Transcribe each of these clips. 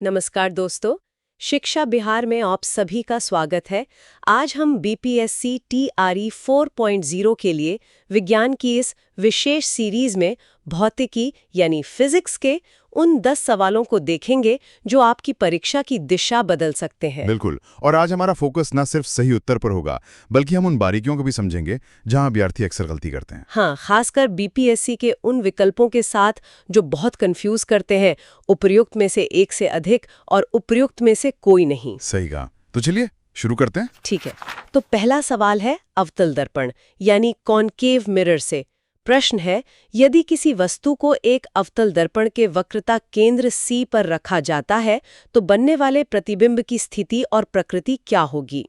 नमस्कार दोस्तों, शिक्षा बिहार में आप सभी का स्वागत है। आज हम बीपीएससी टीआरई 4.0 के लिए विज्ञान की इस विशेष सीरीज में भौतिकी यानी फिजिक्स के उन 10 सवालों को देखेंगे जो आपकी परीक्षा की दिशा बदल सकते हैं। बिल्कुल। और आज हमारा फोकस न सिर्फ सही उत्तर पर होगा, बल्कि हम उन बारीकियों को भी समझेंगे जहां अभ्यर्थी अक्सर गलती करते हैं। हाँ, खासकर बीपीएससी के उन विकल्पों के साथ जो बहुत कंफ्यूज करते हैं, उपर्युक्त में से एक से अधिक और उपर्युक्त में से कोई नहीं। सही कहा। तो चलिए शुरू करते हैं। ठीक है, तो पहला सवाल है अवतल दर्पण यानी कॉनकेव मिरर से। प्रश्न है, यदि किसी वस्तु को एक अवतल दर्पण के वक्रता केंद्र C पर रखा जाता है तो बनने वाले प्रतिबिंब की स्थिति और प्रकृति क्या होगी?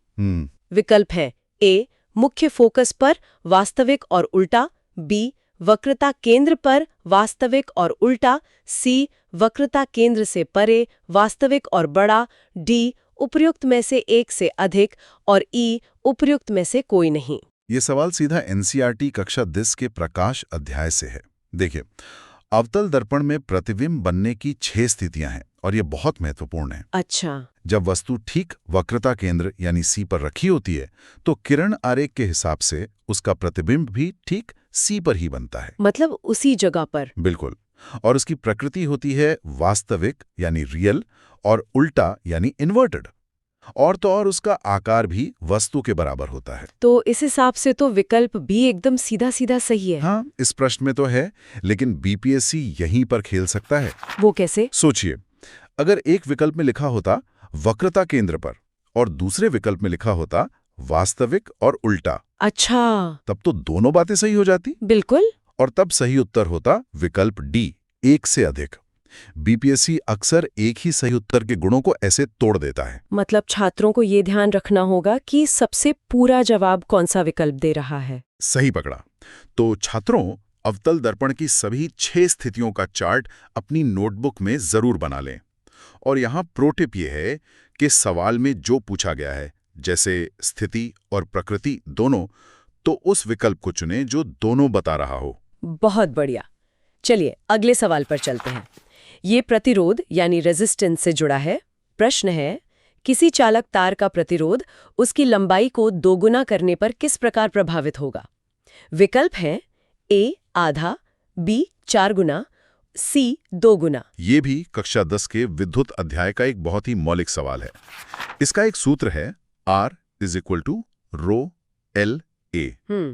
विकल्प है A मुख्य फोकस पर वास्तविक और उल्टा, B वक्रता केंद्र पर वास्तविक और उल्टा, C वक्रता केंद्र से परे वास्तविक और बड़ा, D उपर्युक्त में से एक से अधिक और E उपर्युक्त में से कोई नहीं। ये सवाल सीधा एनसीईआरटी कक्षा 10 के प्रकाश अध्याय से है। देखिए, अवतल दर्पण में प्रतिबिंब बनने की 6 स्थितियां हैं और ये बहुत महत्वपूर्ण है। अच्छा। जब वस्तु ठीक वक्रता केंद्र यानी C पर रखी होती है तो किरण आरेख के हिसाब से उसका प्रतिबिंब भी ठीक C पर ही बनता है। मतलब उसी जगह पर। बिल्कुल। और उसकी प्रकृति होती है वास्तविक यानी रियल और उल्टा यानी इन्वर्टेड। और तो और उसका आकार भी वस्तु के बराबर होता है। तो इस हिसाब से तो विकल्प भी एकदम सीधा सीधा सही है। हाँ, इस प्रश्न में तो है, लेकिन बीपीएससी यहीं पर खेल सकता है। वो कैसे? सोचिए, अगर एक विकल्प में लिखा होता वक्रता केंद्र पर और दूसरे विकल्प में लिखा होता वास्तविक और उल्टा। अच्छा, तब तो दोनों बातें सही हो जाती। बिल्कुल। और तब सही उत्तर होता विकल्प डी, एक से अधिक। बीपीएससी अक्सर एक ही सही उत्तर के गुणों को ऐसे तोड़ देता है। मतलब छात्रों को ये ध्यान रखना होगा कि सबसे पूरा जवाब कौन सा विकल्प दे रहा है। सही पकड़ा। तो छात्रों, अवतल दर्पण की सभी 6 स्थितियों का चार्ट अपनी नोटबुक में जरूर बना लें। और यहाँ प्रो टिप ये है कि सवाल में जो पूछा गया है, जैसे स्थिति और प्रकृति दोनों, तो उस विकल्प को चुनें जो दोनों बता रहा हो। बहुत बढ़िया। चलिए अगले सवाल पर चलते हैं। ये प्रतिरोध यानी रेजिस्टेंस से जुड़ा है। प्रश्न है, किसी चालक तार का प्रतिरोध उसकी लंबाई को दोगुना करने पर किस प्रकार प्रभावित होगा? विकल्प हैं A आधा, B 4 गुना, C 2 गुना। ये भी कक्षा 10 के विद्युत अध्याय का एक बहुत ही मौलिक सवाल है। इसका एक सूत्र है R = ρLA।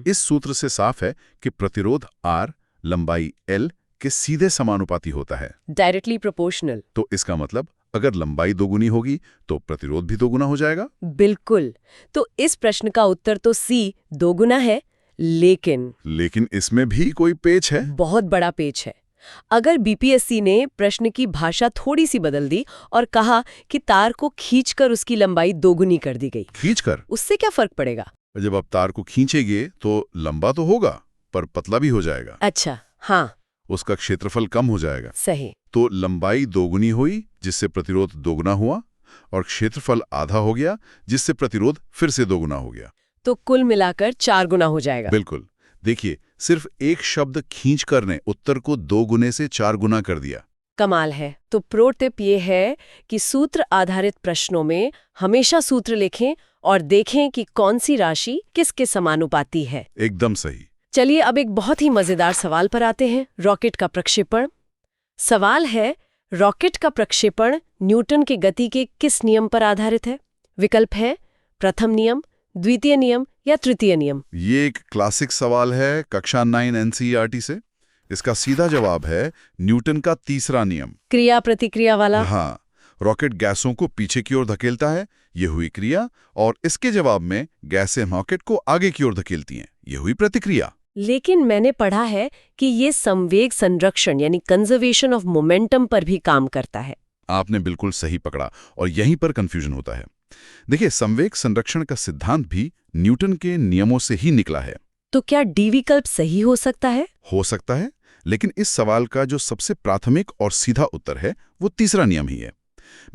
इस सूत्र से साफ है कि प्रतिरोध R लंबाई L के सीधे समानुपाती होता है। Directly proportional. तो इसका मतलब अगर लंबाई दोगुनी होगी तो प्रतिरोध भी दोगुना हो जाएगा। बिल्कुल। तो इस प्रश्न का उत्तर तो C 2 गुना है, लेकिन इसमें भी कोई पेच है। बहुत बड़ा पेच है। अगर बीपीएससी ने प्रश्न की भाषा थोड़ी सी बदल दी और कहा कि तार को खींचकर उसकी लंबाई दोगुनी कर दी गई, खींचकर? उससे क्या फर्क पड़ेगा? जब आप तार को खींचेंगे तो लंबा तो होगा, पर पतला भी हो जाएगा। अच्छा, हाँ। उसका क्षेत्रफल कम हो जाएगा। सही। तो लंबाई दोगुनी हुई जिससे प्रतिरोध दोगुना हुआ, और क्षेत्रफल आधा हो गया जिससे प्रतिरोध फिर से दोगुना हो गया। तो कुल मिलाकर 4 गुना हो जाएगा। बिल्कुल। देखिए, सिर्फ एक शब्द खींचकर ने उत्तर को 2 गुने से 4 गुना कर दिया। कमाल है। तो प्रो टिप ये है कि सूत्र आधारित प्रश्नों में हमेशा सूत्र लिखें और देखें कि कौन सी राशि किसके समानुपाती है। एकदम सही। चलिए अब एक बहुत ही मजेदार सवाल पर आते हैं, रॉकेट का प्रक्षेपण। सवाल है, रॉकेट का प्रक्षेपण न्यूटन के गति के किस नियम पर आधारित है? विकल्प है प्रथम नियम, द्वितीय नियम या तृतीय नियम। ये एक क्लासिक सवाल है कक्षा 9 एनसीईआरटी से। इसका सीधा जवाब है न्यूटन का तीसरा नियम, क्रिया प्रतिक्रिया वाला। हाँ, रॉकेट गैसों को पीछे की ओर धकेलता है, ये हुई क्रिया, और इसके जवाब में गैसें रॉकेट को आगे की ओर धकेलती हैं, ये हुई प्रतिक्रिया। लेकिन मैंने पढ़ा है कि ये संवेग संरक्षण यानी कंजर्वेशन ऑफ मोमेंटम पर भी काम करता है। आपने बिल्कुल सही पकड़ा, और यहीं पर कंफ्यूजन होता है। देखिए, संवेग संरक्षण का सिद्धांत भी न्यूटन के नियमों से ही निकला है। तो क्या डी विकल्प सही हो सकता है? हो सकता है, लेकिन इस सवाल का जो सबसे प्राथमिक और सीधा उत्तर है वो तीसरा नियम ही है।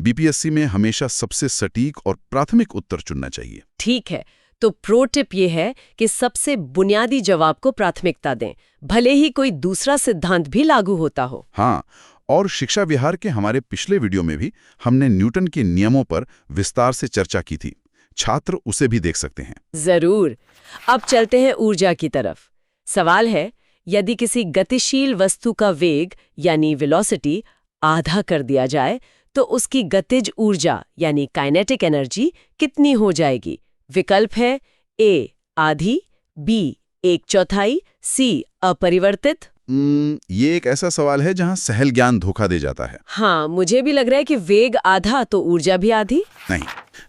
बीपीएससी में हमेशा सबसे सटीक और प्राथमिक उत्तर चुनना चाहिए। ठीक है, तो प्रो टिप ये है कि सबसे बुनियादी जवाब को प्राथमिकता दें, भले ही कोई दूसरा सिद्धांत भी लागू होता हो। हाँ, और शिक्षा विहार के हमारे पिछले वीडियो में भी हमने न्यूटन के नियमों पर विस्तार से चर्चा की थी। छात्र उसे भी देख सकते हैं। जरूर। अब चलते हैं ऊर्जा की तरफ। सवाल है, यदि किसी गतिशील वस्तु का वेग यानी वेलोसिटी आधा कर दिया जाए तो उसकी गतिज ऊर्जा यानी काइनेटिक एनर्जी कितनी हो जाएगी? विकल्प है ए आधी, बी 1/4, सी अपरिवर्तित। ये एक ऐसा सवाल है जहां सहल ज्ञान धोखा दे जाता है। हाँ, मुझे भी लग रहा है कि वेग आधा तो ऊर्जा भी आधी। नहीं,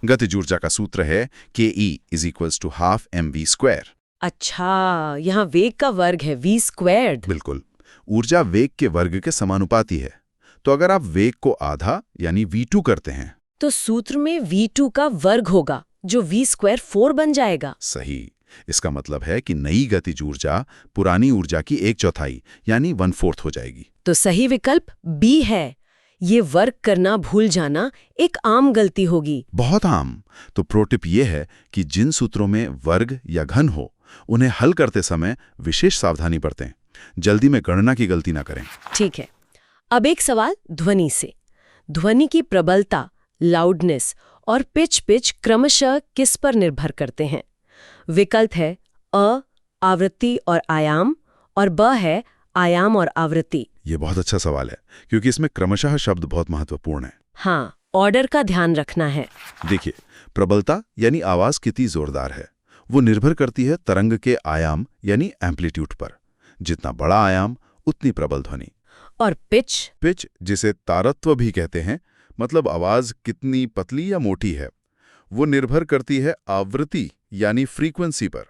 गतिज ऊर्जा का सूत्र है ke = ½ mv²। अच्छा, यहाँ वेग का वर्ग है v²। बिल्कुल, ऊर्जा वेग के वर्ग के समानुपाती है। तो अगर आप वेग को आधा यानी v2 करते हैं तो सूत्र में v2 का वर्ग होगा जो v² 4 बन जाएगा। सही। इसका मतलब है कि नई गतिज ऊर्जा पुरानी ऊर्जा की 1/4 यानी 1/4 हो जाएगी। तो सही विकल्प बी है। ये वर्ग करना भूल जाना एक आम गलती होगी। बहुत आम। तो प्रो टिप ये है कि जिन सूत्रों में वर्ग या घन हो उन्हें हल करते समय विशेष सावधानी बरतें। जल्दी में गणना की गलती ना करें। ठीक है। अब एक सवाल ध्वनि से। ध्वनि की प्रबलता, लाउडनेस और पिच क्रमशः किस पर निर्भर करते हैं? विकल्प है अ आवृत्ति और आयाम, और ब है आयाम और आवृत्ति। ये बहुत अच्छा सवाल है क्योंकि इसमें क्रमशः शब्द बहुत महत्वपूर्ण है। हाँ, ऑर्डर का ध्यान रखना है। देखिए, प्रबलता यानी आवाज कितनी जोरदार है वो निर्भर करती है तरंग के आयाम यानी एम्पलीट्यूड पर। जितना बड़ा आयाम उतनी प्रबल ध्वनि। और पिच, जिसे तारत्व भी कहते हैं, मतलब आवाज कितनी पतली या मोटी है, वो निर्भर करती है आवृत्ति यानी फ्रीक्वेंसी पर।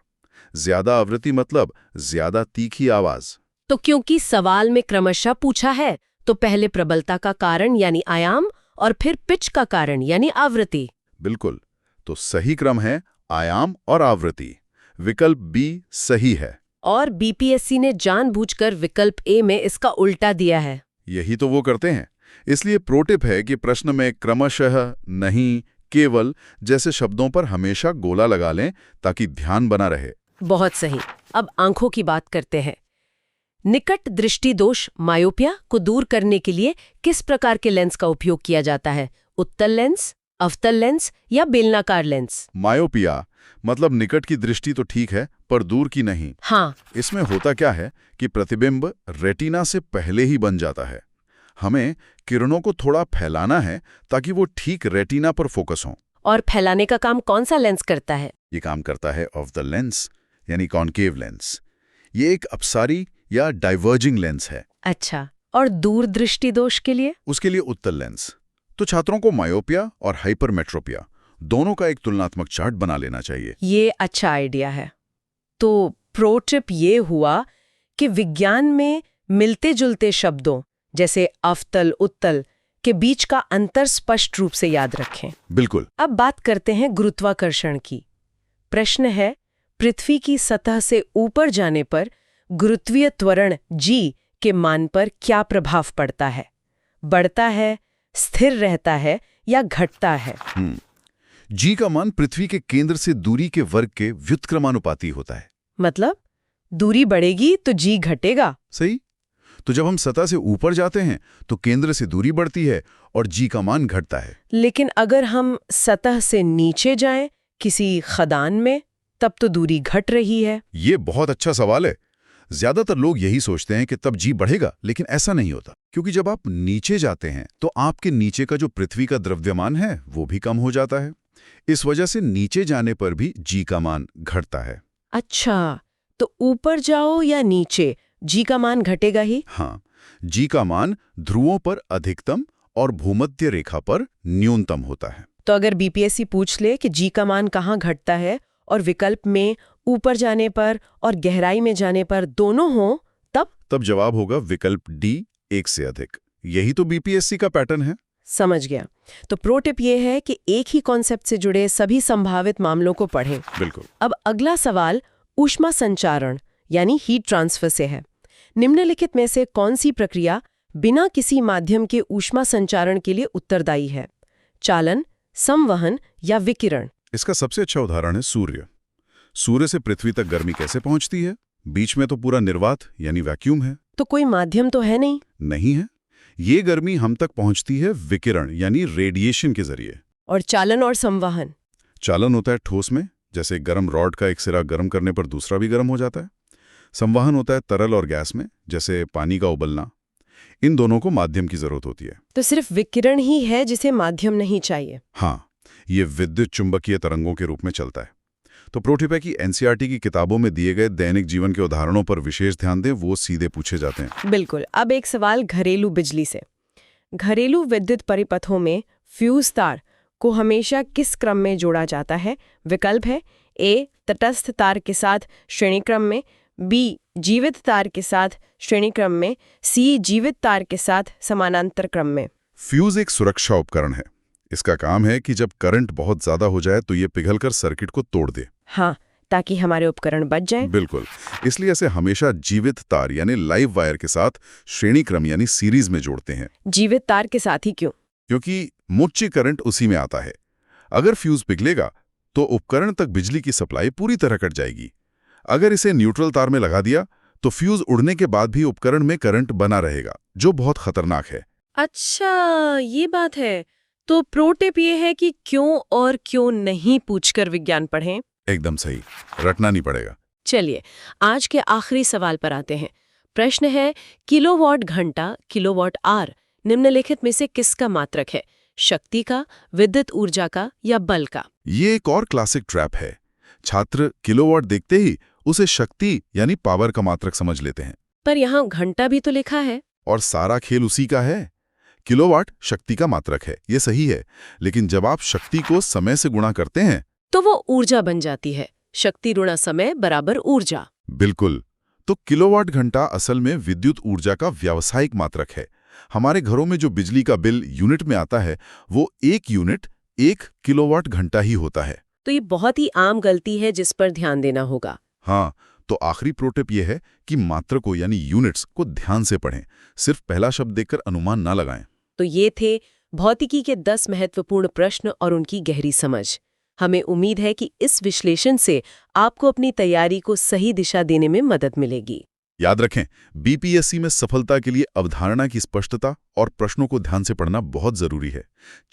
ज्यादा आवृत्ति मतलब ज्यादा तीखी आवाज। तो क्योंकि सवाल में क्रमशः पूछा है तो पहले प्रबलता का कारण यानी आयाम और फिर पिच का कारण यानी आवृत्ति। बिल्कुल। तो सही क्रम है आयाम और आवृत्ति। विकल्प बी सही है। और बीपीएससी ने जानबूझकर विकल्प ए में इसका उल्टा दिया है। यही तो वो करते हैं। इसलिए प्रो टिप है कि प्रश्न में क्रमशः, नहीं, केवल जैसे शब्दों पर हमेशा गोला लगा लें ताकि ध्यान बना रहे। बहुत सही। अब आंखों की बात करते हैं। निकट दृष्टि दोष मायोपिया को दूर करने के लिए किस प्रकार के लेंस का उपयोग किया जाता है? उत्तल लेंस, अवतल लेंस या बेलनाकार लेंस? मायोपिया मतलब निकट की दृष्टि तो ठीक है पर दूर की नहीं। हाँ। इसमें होता क्या है कि प्रतिबिंब रेटिना से पहले ही बन जाता है। हमें किरणों को थोड़ा फैलाना है ताकि वो ठीक रेटिना पर फोकस हों। और फैलाने का काम कौन सा लेंस करता है? ये काम करता है ऑफ द लेंस यानी कॉन्केव लेंस। ये एक अपसारी या डाइवर्जिंग लेंस है। अच्छा, और दूर दृष्टि दोष के लिए? उसके लिए उत्तल लेंस। तो छात्रों को मायोपिया और हाइपरमेट्रोपिया दोनों का एक तुलनात्मक चार्ट बना लेना चाहिए। ये अच्छा आइडिया है। तो प्रो टिप ये हुआ कि विज्ञान में मिलते जुलते शब्दों जैसे अवतल उत्तल के बीच का अंतर स्पष्ट रूप से याद रखें। बिल्कुल। अब बात करते हैं गुरुत्वाकर्षण की। प्रश्न है, पृथ्वी की सतह से ऊपर जाने पर गुरुत्वीय त्वरण g के मान पर क्या प्रभाव पड़ता है? बढ़ता है, स्थिर रहता है या घटता है? g का मान पृथ्वी के केंद्र से दूरी के वर्ग के व्युत्क्रमानुपाती होता है। मतलब दूरी बढ़ेगी तो g घटेगा। सही। तो जब हम सतह से ऊपर जाते हैं तो केंद्र से दूरी बढ़ती है और g का मान घटता है। लेकिन अगर हम सतह से नीचे जाएं, किसी खदान में, तब तो दूरी घट रही है। ये बहुत अच्छा सवाल है। ज्यादातर लोग यही सोचते हैं कि तब g बढ़ेगा, लेकिन ऐसा नहीं होता। क्योंकि जब आप नीचे जाते हैं तो आपके नीचे का जो पृथ्वी का द्रव्यमान है वो भी कम हो जाता है। इस वजह से नीचे जाने पर भी g का मान घटता है। अच्छा, तो ऊपर जाओ या नीचे, g का मान घटेगा ही? हाँ, g का मान ध्रुवों पर अधिकतम और भूमध्य रेखा पर न्यूनतम होता है। तो अगर बीपीएससी पूछ ले कि g का मान कहाँ घटता है और विकल्प में ऊपर जाने पर और गहराई में जाने पर दोनों हो, तब जवाब होगा विकल्प डी, 1 से अधिक। यही तो बीपीएससी का पैटर्न है। समझ गया। तो प्रो टिप ये है कि एक ही कॉन्सेप्ट से जुड़े सभी संभावित मामलों को पढ़ें। बिल्कुल। अब अगला सवाल ऊष्मा संचारण यानी हीट ट्रांसफर से है। निम्नलिखित में से कौन सी प्रक्रिया बिना किसी माध्यम के ऊष्मा संचारण के लिए उत्तरदायी है? चालन, संवहन या विकिरण? इसका सबसे अच्छा उदाहरण है सूर्य। सूर्य से पृथ्वी तक गर्मी कैसे पहुंचती है? बीच में तो पूरा निर्वात यानी वैक्यूम है। तो कोई माध्यम तो है नहीं? नहीं है। ये गर्मी हम तक पहुंचती है विकिरण यानी रेडिएशन के जरिए। और चालन और संवहन? चालन होता है ठोस में, जैसे गर्म रॉड का एक सिरा गर्म करने पर दूसरा भी गर्म हो जाता है। संवहन होता है तरल और गैस में, जैसे पानी का उबलना। इन दोनों को माध्यम की जरूरत होती है। तो सिर्फ विकिरण ही है जिसे माध्यम नहीं चाहिए? हाँ, ये विद्युत चुंबकीय तरंगों के रूप में चलता है। तो प्रो टिप है कि एनसीईआरटी की किताबों में दिए गए दैनिक जीवन के उदाहरणों पर विशेष ध्यान दें, वो सीधे पूछे जाते हैं। बिल्कुल। अब एक सवाल घरेलू बिजली से। घरेलू विद्युत परिपथों में फ्यूज तार को हमेशा किस क्रम में जोड़ा जाता है? विकल्प है ए तटस्थ तार के साथ श्रेणीक्रम में, बी जीवित तार के साथ श्रेणीक्रम में, सी जीवित तार के साथ समानांतर क्रम में। फ्यूज एक सुरक्षा उपकरण है। इसका काम है कि जब करंट बहुत ज्यादा हो जाए तो ये पिघलकर सर्किट को तोड़ दे। हाँ, ताकि हमारे उपकरण बच जाएं। बिल्कुल। इसलिए इसे हमेशा जीवित तार यानी लाइव वायर के साथ श्रेणीक्रम यानी सीरीज में जोड़ते हैं। जीवित तार के साथ ही क्यों? क्योंकि मुच्च करंट उसी में आता है। अगर फ्यूज पिघलेगा तो उपकरण तक बिजली की सप्लाई पूरी तरह कट जाएगी। अगर इसे न्यूट्रल तार में लगा दिया तो फ्यूज उड़ने के बाद भी उपकरण में करंट बना रहेगा, जो बहुत खतरनाक है। अच्छा, ये बात है। तो प्रो टिप ये है कि क्यों और क्यों नहीं पूछकर विज्ञान पढ़ें। एकदम सही, रटना नहीं पड़ेगा। चलिए आज के आखिरी सवाल पर आते हैं। प्रश्न है, किलोवाट घंटा, किलोवाट आवर निम्नलिखित में से किसका मात्रक है? शक्ति का, विद्युत ऊर्जा का या बल का? ये एक और क्लासिक ट्रैप है। छात्र किलोवाट देखते ही उसे शक्ति यानी पावर का मात्रक समझ लेते हैं। पर यहाँ घंटा भी तो लिखा है। और सारा खेल उसी का है। किलोवाट शक्ति का मात्रक है, ये सही है, लेकिन जब आप शक्ति को समय से गुणा करते हैं तो वो ऊर्जा बन जाती है। शक्ति ऋण समय बराबर ऊर्जा। बिल्कुल। तो किलोवाट घंटा असल में विद्युत ऊर्जा का व्यावसायिक मात्रक है। हमारे घरों में जो बिजली का बिल यूनिट में आता है वो 1 यूनिट 1 किलोवाट घंटा ही होता है। तो ये बहुत ही आम गलती है जिस पर ध्यान देना होगा। हाँ, तो आखिरी प्रो टिप ये है कि मात्रकों यानी यूनिट्स को ध्यान से पढ़ें। सिर्फ पहला शब्द देखकर अनुमान ना लगाएं। तो ये थे भौतिकी के 10 महत्वपूर्ण प्रश्न और उनकी गहरी समझ। हमें उम्मीद है कि इस विश्लेषण से आपको अपनी तैयारी को सही दिशा देने में मदद मिलेगी। याद रखें, बीपीएससी में सफलता के लिए अवधारणा की स्पष्टता और प्रश्नों को ध्यान से पढ़ना बहुत जरूरी है।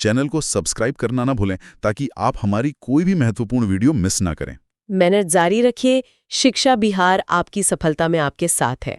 चैनल को सब्सक्राइब करना ना भूलें ताकि आप हमारी कोई भी महत्वपूर्ण वीडियो मिस ना करें। मेहनत जारी रखिए। शिक्षा बिहार आपकी सफलता में आपके साथ है।